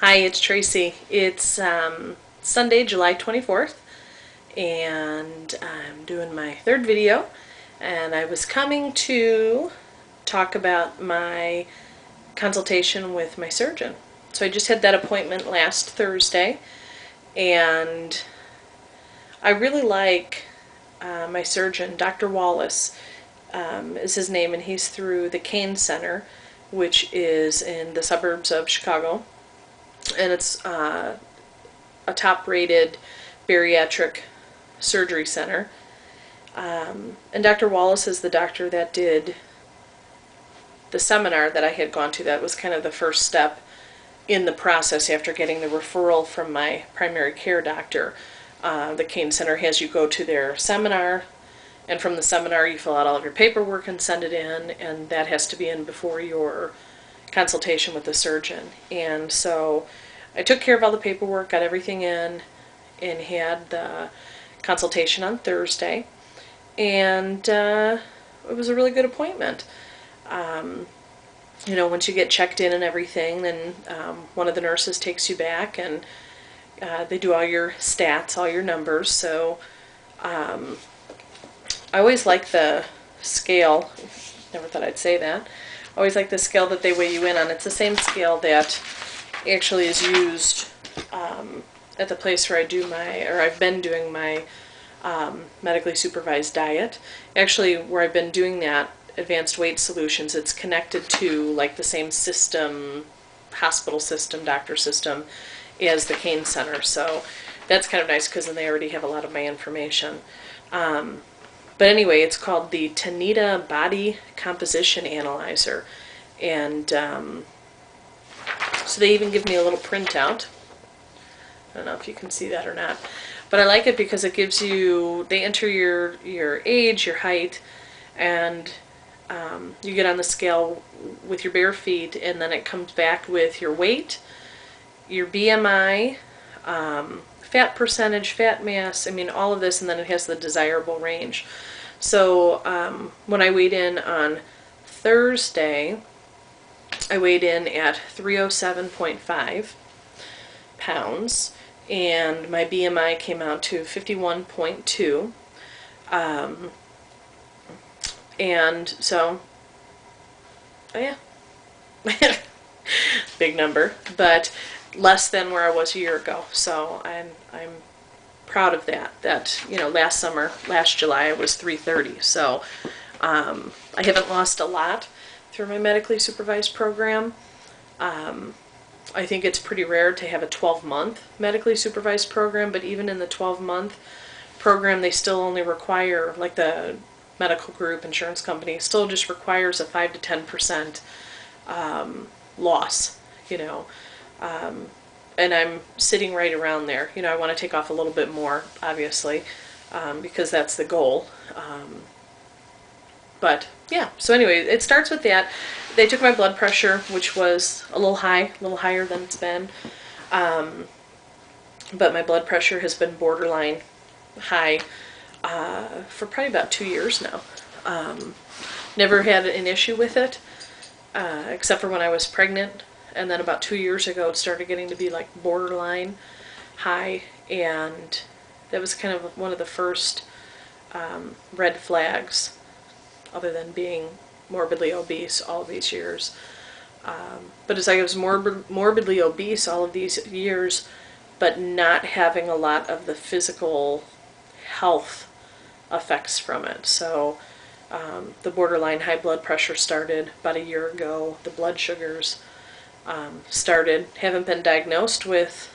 Hi, it's Tracy. It's Sunday, July 24th, and I'm doing my third video, and I was coming to talk about my consultation with my surgeon. So I just had that appointment last Thursday, and I really like my surgeon, Dr. Wallace is his name, and he's through the Kane Center, which is in the suburbs of Chicago. And it's a top-rated bariatric surgery center. And Dr. Wallace is the doctor that did the seminar that I had gone to. That was kind of the first step in the process after getting the referral from my primary care doctor. The Kane Center has you go to their seminar, and from the seminar you fill out all of your paperwork and send it in, and that has to be in before your consultation with the surgeon. And so I took care of all the paperwork, got everything in, and had the consultation on Thursday. And it was a really good appointment. You know, once you get checked in and everything, then one of the nurses takes you back, and they do all your stats, all your numbers. So I always like the scale. Never thought I'd say that. I always like the scale that they weigh you in on. It's the same scale that actually is used at the place where I've been doing my medically supervised diet. Actually, where I've been doing that, Advanced Weight Solutions, it's connected to like the same system, hospital system, doctor system, as the Kane Center. So that's kind of nice because then they already have a lot of my information. But anyway, it's called the Tanita Body Composition Analyzer. And so they even give me a little printout. I don't know if you can see that or not. But I like it because it gives you, they enter your age, your height, and you get on the scale with your bare feet, and then it comes back with your weight, your BMI, fat percentage, fat mass, I mean all of this, and then it has the desirable range. So when I weighed in on Thursday, I weighed in at 307.5 pounds, and my BMI came out to 51.2. And so, oh yeah, big number, but less than where I was a year ago. So I'm proud of that. That, you know, last July, I was 330. So I haven't lost a lot through my medically supervised program. I think it's pretty rare to have a 12-month medically supervised program, but even in the 12-month program, they still only require, like the medical group, insurance company, still just requires a 5 to 10% loss, you know. And I'm sitting right around there. You know, I want to take off a little bit more, obviously, because that's the goal. But yeah, so anyway, it starts with that. They took my blood pressure, which was a little higher than it's been. But my blood pressure has been borderline high for probably about 2 years now. Never had an issue with it, except for when I was pregnant. And then about 2 years ago, it started getting to be like borderline high, and that was kind of one of the first red flags, other than being morbidly obese all these years. But as I was morbidly obese all of these years, but not having a lot of the physical health effects from it. So the borderline high blood pressure started about a year ago. The blood sugars started. Haven't been diagnosed with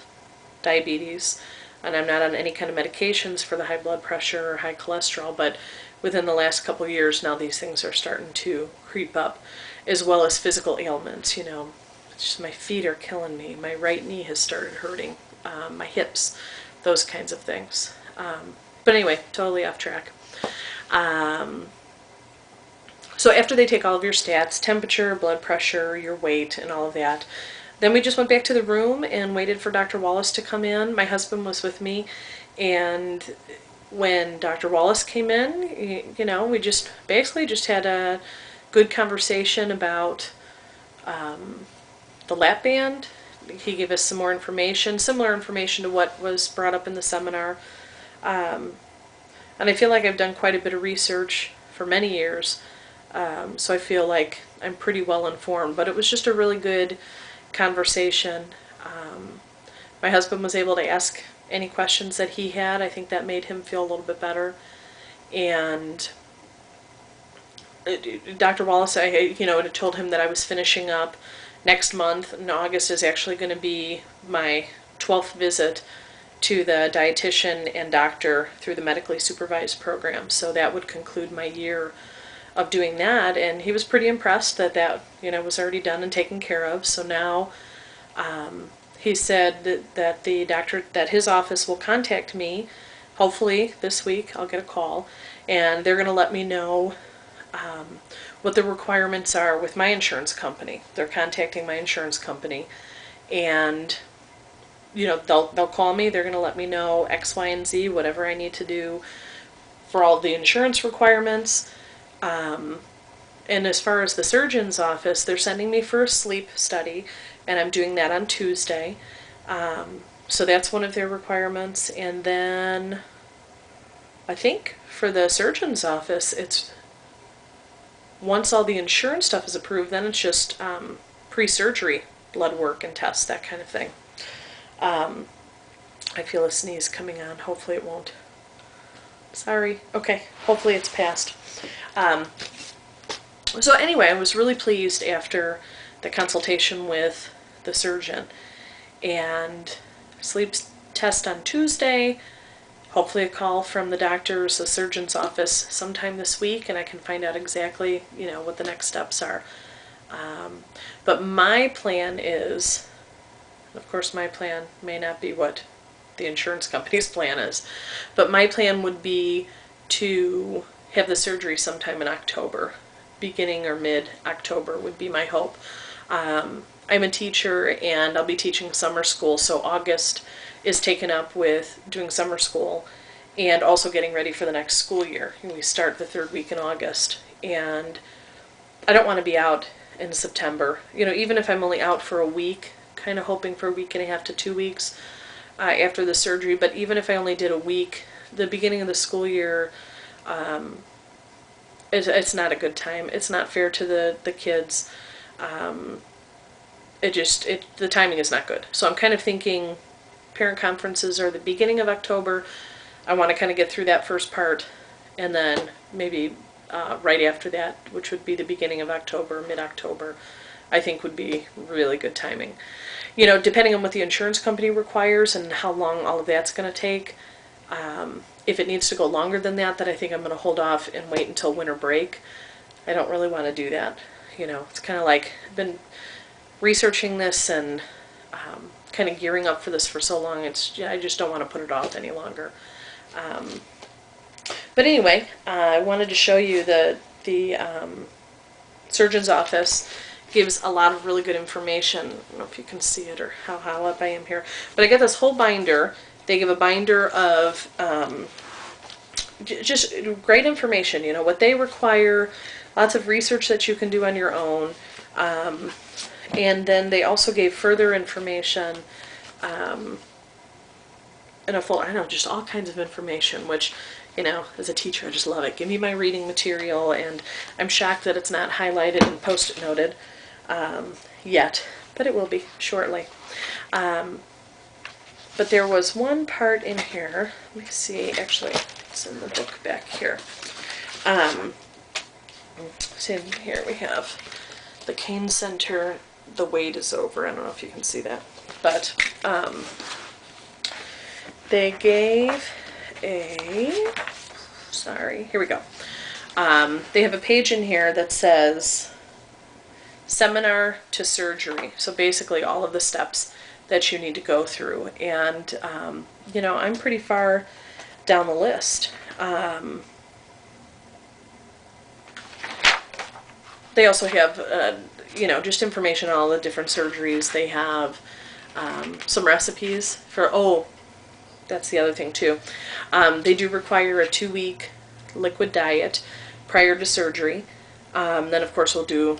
diabetes, and I'm not on any kind of medications for the high blood pressure or high cholesterol, but within the last couple of years now these things are starting to creep up, as well as physical ailments. You know, it's just my feet are killing me. My right knee has started hurting, my hips, those kinds of things. But anyway, totally off track. So after they take all of your stats, temperature, blood pressure, your weight, and all of that, then we just went back to the room and waited for Dr. Wallace to come in. My husband was with me, and when Dr. Wallace came in, you know, we just basically just had a good conversation about the lap band, he gave us some more information, similar information to what was brought up in the seminar. And I feel like I've done quite a bit of research for many years, so I feel like I'm pretty well informed. But it was just a really good conversation. My husband was able to ask any questions that he had. I think that made him feel a little bit better. And Dr. Wallace, I had told him that I was finishing up next month, and August is actually going to be my 12th visit to the dietitian and doctor through the medically supervised program. So that would conclude my year of doing that, and he was pretty impressed that was already done and taken care of. So now he said that the doctor, that his office will contact me, hopefully this week. I'll get a call, and they're going to let me know what the requirements are with my insurance company. They're contacting my insurance company, and they'll call me. They're going to let me know X, Y, and Z, whatever I need to do for all the insurance requirements. And as far as the surgeon's office, they're sending me for a sleep study, and I'm doing that on Tuesday. So that's one of their requirements. And then I think for the surgeon's office, it's once all the insurance stuff is approved, then it's just pre-surgery blood work and tests, that kind of thing. I feel a sneeze coming on. Hopefully it won't. Sorry. Okay. Hopefully it's passed. So anyway, I was really pleased after the consultation with the surgeon. And sleep test on Tuesday. Hopefully a call from the doctor's, the surgeon's office sometime this week, and I can find out exactly, what the next steps are. But my plan is, of course my plan may not be what the insurance company's plan is, but my plan would be to have the surgery sometime in October. Beginning or mid-October would be my hope. I'm a teacher, and I'll be teaching summer school, so August is taken up with doing summer school and also getting ready for the next school year. We start the third week in August, and I don't want to be out in September. Even if I'm only out for a week, kind of hoping for a week and a half to 2 weeks after the surgery, but even if I only did a week, the beginning of the school year, it's not a good time. It's not fair to the kids. The timing is not good. So I'm kind of thinking parent conferences are the beginning of October. I want to kind of get through that first part, and then maybe right after that, which would be the beginning of October, mid-October, I think would be really good timing. Depending on what the insurance company requires and how long all of that's going to take. If it needs to go longer than that, then I think I'm going to hold off and wait until winter break. I don't really want to do that. It's kind of like I've been researching this and kind of gearing up for this for so long. I just don't want to put it off any longer. But anyway, I wanted to show you the surgeon's office gives a lot of really good information. I don't know if you can see it or how high up I am here, but I got this whole binder. They give a binder of just great information, what they require, lots of research that you can do on your own. And then they also gave further information in a full, just all kinds of information, which, as a teacher, I just love it. Give me my reading material, and I'm shocked that it's not highlighted and post-it noted yet, but it will be shortly. But there was one part in here, let me see, actually, it's in the book back here. So here we have the Cane Center, the wait is over. I don't know if you can see that, but they gave a, sorry, here we go. They have a page in here that says seminar to surgery. So basically all of the steps that you need to go through. And, I'm pretty far down the list. They also have, just information on all the different surgeries. They have some recipes for, that's the other thing too. They do require a 2-week liquid diet prior to surgery. Then of course we'll do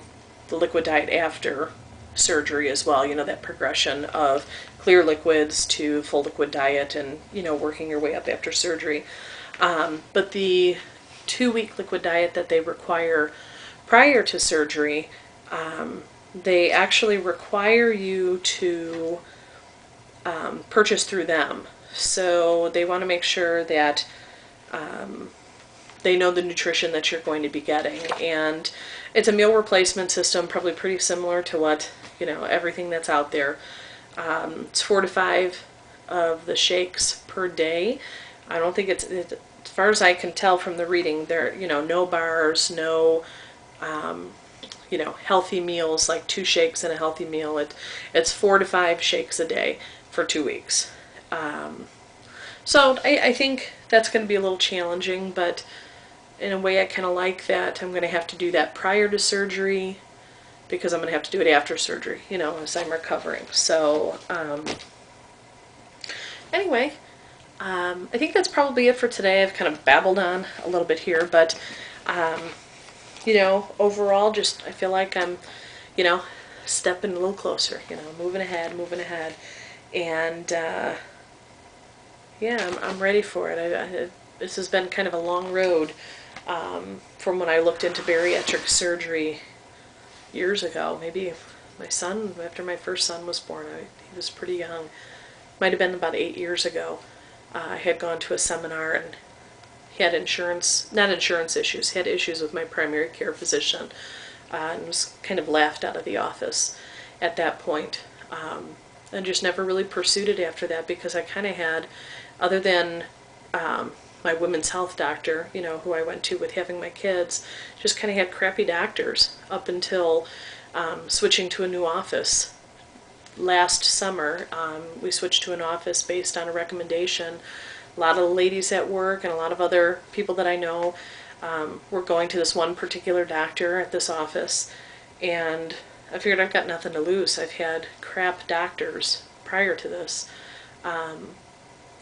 the liquid diet after surgery as well, you know, that progression of clear liquids to full liquid diet and, you know, working your way up after surgery. But the 2-week liquid diet that they require prior to surgery, they actually require you to purchase through them. So they want to make sure that they know the nutrition that you're going to be getting. And it's a meal replacement system, probably pretty similar to what, you know, everything that's out there. It's 4 to 5 of the shakes per day. I don't think as far as I can tell from the reading, there, you know, no bars, no, you know, healthy meals, like 2 shakes and a healthy meal. It's 4 to 5 shakes a day for 2 weeks. So I think that's going to be a little challenging, but in a way I kind of like that. I'm going to have to do that prior to surgery because I'm going to have to do it after surgery, you know, as I'm recovering. So anyway, I think that's probably it for today. I've kind of babbled on a little bit here, but you know, overall, just I feel like I'm, you know, stepping a little closer, you know, moving ahead, and yeah, I'm ready for it. This has been kind of a long road from when I looked into bariatric surgery years ago. Maybe my son, after my first son was born, he was pretty young. Might have been about 8 years ago. I had gone to a seminar and he had not insurance issues, he had issues with my primary care physician, and was kind of laughed out of the office at that point. And just never really pursued it after that because I kind of had, other than my women's health doctor, you know, who I went to with having my kids, just kind of had crappy doctors up until switching to a new office. Last summer, we switched to an office based on a recommendation. A lot of ladies at work and a lot of other people that I know were going to this one particular doctor at this office, and I figured I've got nothing to lose. I've had crap doctors prior to this.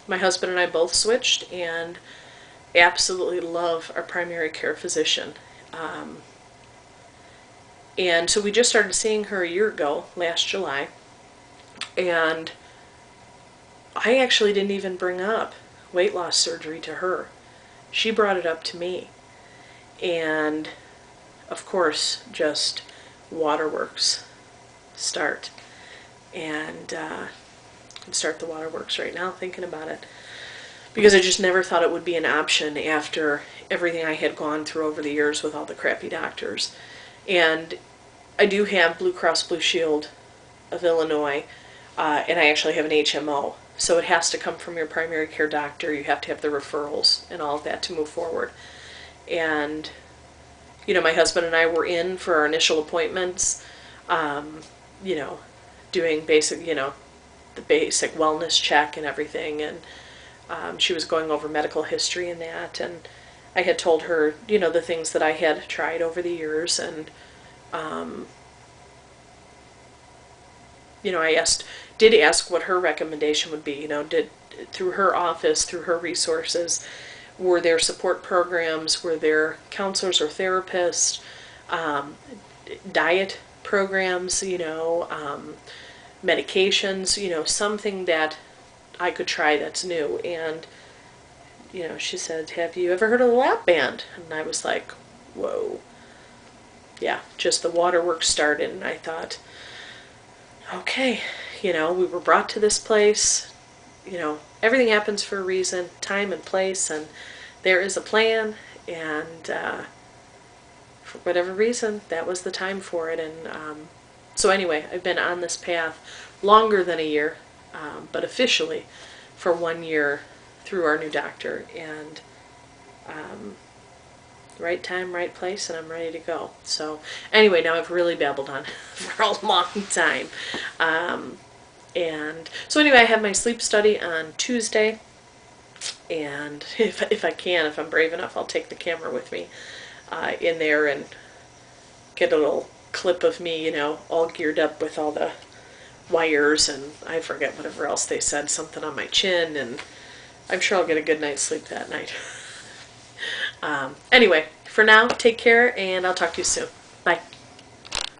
My husband and I both switched and absolutely love our primary care physician. And so we just started seeing her a year ago, last July, and I actually didn't even bring up weight loss surgery to her. She brought it up to me. And of course, just waterworks start. And I can start the waterworks right now thinking about it. Because I just never thought it would be an option after everything I had gone through over the years with all the crappy doctors. And I do have Blue Cross Blue Shield of Illinois, and I actually have an HMO. So it has to come from your primary care doctor. You have to have the referrals and all of that to move forward. And, you know, my husband and I were in for our initial appointments, you know, doing basic, you know, the basic wellness check and everything. And she was going over medical history and that. And I had told her, you know, the things that I had tried over the years. And, you know, I did ask what her recommendation would be, you know, through her office, through her resources, were there support programs, were there counselors or therapists, diet programs, you know, medications, you know, something that I could try that's new. And, you know, she said, have you ever heard of the lap band? And I was like, whoa. Yeah, just the waterworks started, and I thought, okay, you know, we were brought to this place, you know, everything happens for a reason, time and place, and there is a plan, and for whatever reason, that was the time for it. And so anyway, I've been on this path longer than a year, but officially for 1 year through our new doctor, and right time, right place, and I'm ready to go. So anyway, now I've really babbled on for a long time. And so anyway, I have my sleep study on Tuesday, and if I can, if I'm brave enough, I'll take the camera with me in there and get a little clip of me, you know, all geared up with all the wires, and I forget whatever else they said, something on my chin, and I'm sure I'll get a good night's sleep that night. Anyway, for now, take care, and I'll talk to you soon. Bye.